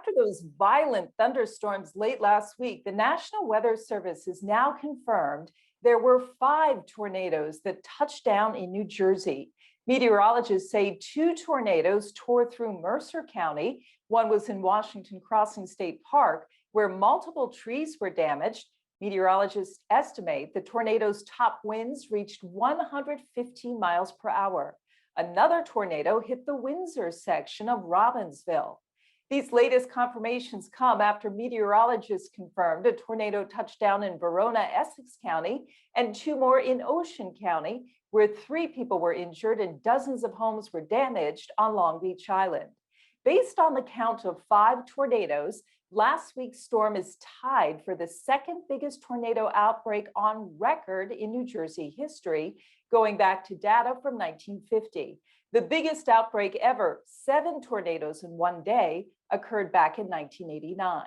after those violent thunderstorms late last week, the National Weather Service has now confirmed there were 5 tornadoes that touched down in New Jersey. Meteorologists say 2 tornadoes tore through Mercer County. One was in Washington Crossing State Park, where multiple trees were damaged. Meteorologists estimate the tornado's top winds reached 115 miles per hour. Another tornado hit the Windsor section of Robbinsville. These latest confirmations come after meteorologists confirmed a tornado touched down in Verona, Essex County, and 2 more in Ocean County, where 3 people were injured and dozens of homes were damaged on Long Beach Island. Based on the count of 5 tornadoes, last week's storm is tied for the second biggest tornado outbreak on record in New Jersey history, going back to data from 1950. The biggest outbreak ever, 7 tornadoes in one day, occurred back in 1989.